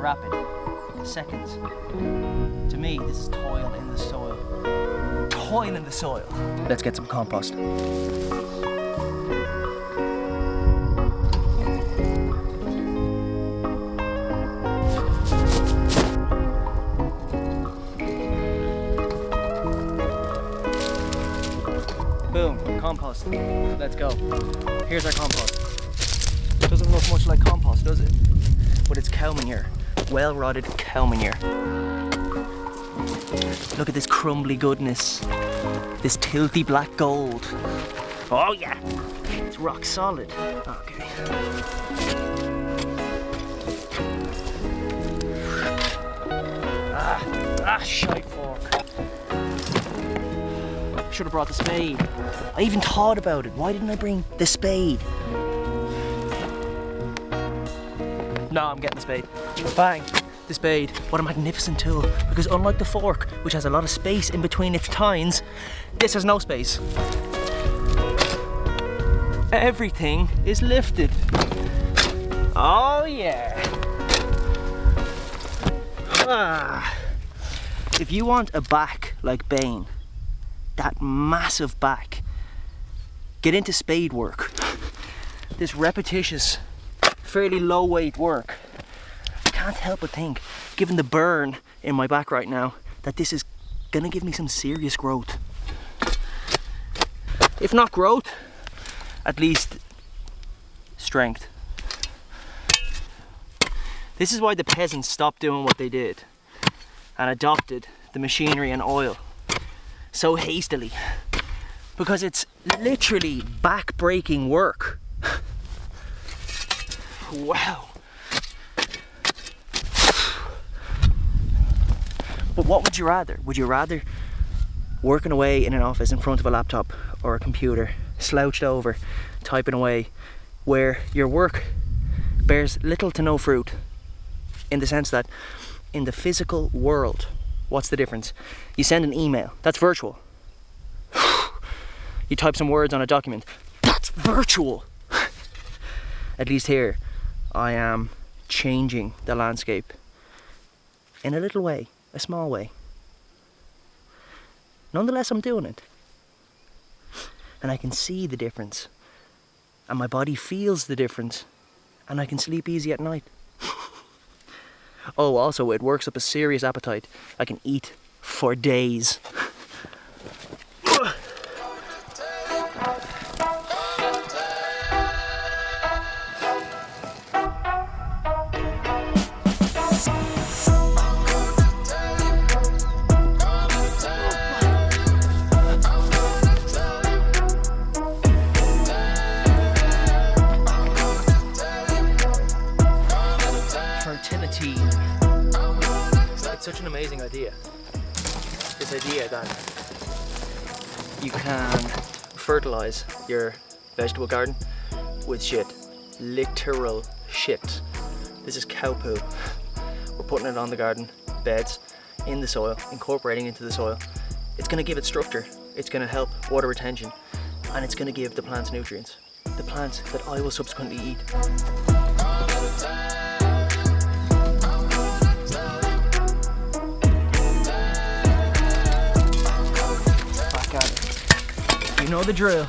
rapid. Seconds. To me, this is toil in the soil. Toil in the soil. Let's get some compost. Boom, compost. Let's go. Here's our compost. Doesn't look much like compost, does it? But it's cow manure. Well-rotted cow manure. Look at this crumbly goodness. This tilty black gold. Oh yeah! It's rock solid. Okay. Shite fork. Should have brought the spade. I even thought about it. Why didn't I bring the spade? No, I'm getting the spade. Bang! The spade. What a magnificent tool. Because unlike the fork, which has a lot of space in between its tines, this has no space. Everything is lifted. Oh yeah! If you want a back like Bane, that massive back, get into spade work. This repetitious, fairly low weight work. I can't help but think, given the burn in my back right now, that this is gonna give me some serious growth. If not growth, at least strength. This is why the peasants stopped doing what they did and adopted the machinery and oil so hastily, because it's literally back-breaking work. Wow. But what would you rather? Would you rather working away in an office in front of a laptop or a computer, slouched over, typing away, where your work bears little to no fruit, in the sense that in the physical world, what's the difference? You send an email, that's virtual. You type some words on a document, that's virtual. At least here, I am changing the landscape in a little way, a small way. Nonetheless, I'm doing it. And I can see the difference. And my body feels the difference. And I can sleep easy at night. Oh, also, it works up a serious appetite. I can eat for days. Fertility. It's such an amazing idea. This idea that you can fertilize your vegetable garden with shit. Literal shit. This is cow poo. We're putting it on the garden beds, in the soil, incorporating into the soil. It's going to give it structure. It's going to help water retention. And it's going to give the plants nutrients. The plants that I will subsequently eat. You know the drill.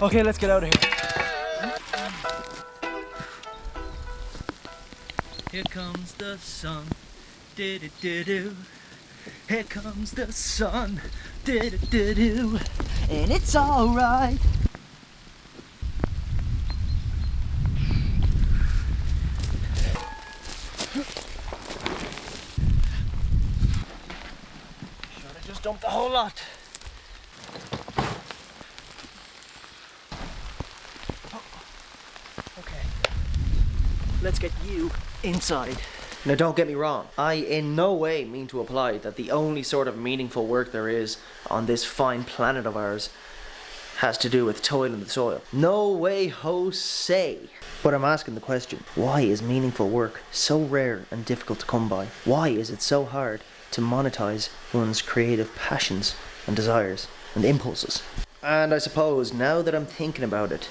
Okay, let's get out of here. Here comes the sun. Do-do-do-do. Here comes the sun. Do-do-do-do. And it's alright. Dump the whole lot. Oh. Okay, let's get you inside. Now don't get me wrong, I in no way mean to imply that the only sort of meaningful work there is on this fine planet of ours has to do with toil in the soil. No way, Jose. But I'm asking the question, why is meaningful work so rare and difficult to come by? Why is it so hard to monetize one's creative passions and desires and impulses? And I suppose, now that I'm thinking about it,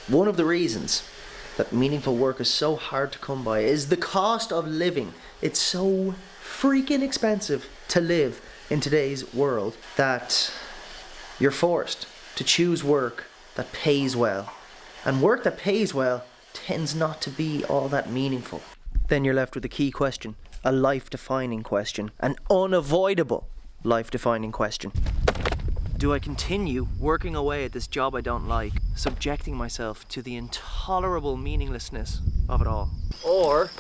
one of the reasons that meaningful work is so hard to come by is the cost of living. It's so freaking expensive to live in today's world that you're forced to choose work that pays well. And work that pays well tends not to be all that meaningful. Then you're left with a key question, a life-defining question, an unavoidable life-defining question. Do I continue working away at this job I don't like, subjecting myself to the intolerable meaninglessness of it all? Or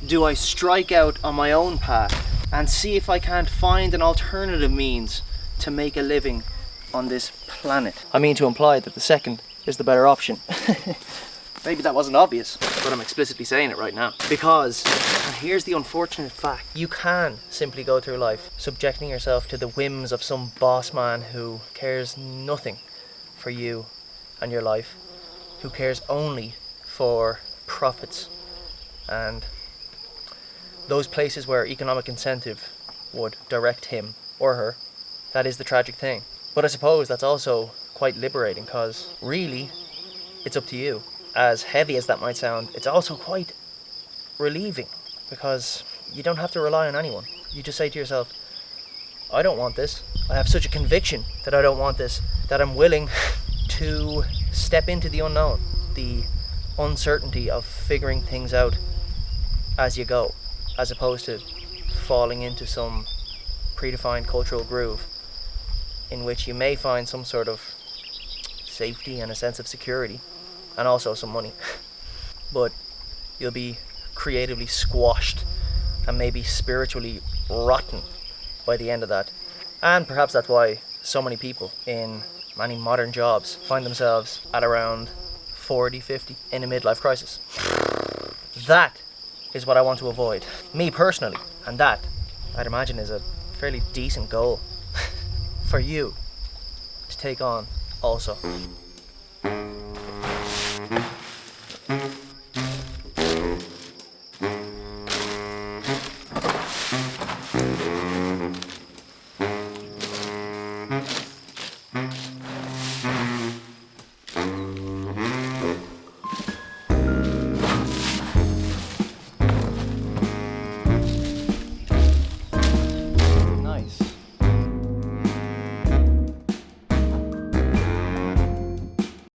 do I strike out on my own path and see if I can't find an alternative means to make a living on this planet? I mean to imply that the second is the better option. Maybe that wasn't obvious, but I'm explicitly saying it right now. Because, and here's the unfortunate fact, you can simply go through life subjecting yourself to the whims of some boss man who cares nothing for you and your life, who cares only for profits and those places where economic incentive would direct him or her. That is the tragic thing. But I suppose that's also quite liberating, because really, it's up to you. As heavy as that might sound, it's also quite relieving, because you don't have to rely on anyone. You just say to yourself, I don't want this. I have such a conviction that I don't want this, that I'm willing to step into the unknown, the uncertainty of figuring things out as you go, as opposed to falling into some predefined cultural groove in which you may find some sort of safety and a sense of security, and also some money. But you'll be creatively squashed and maybe spiritually rotten by the end of that. And perhaps that's why so many people in many modern jobs find themselves at around 40, 50 in a midlife crisis. That is what I want to avoid, me personally. And that, I'd imagine, is a fairly decent goal for you to take on also.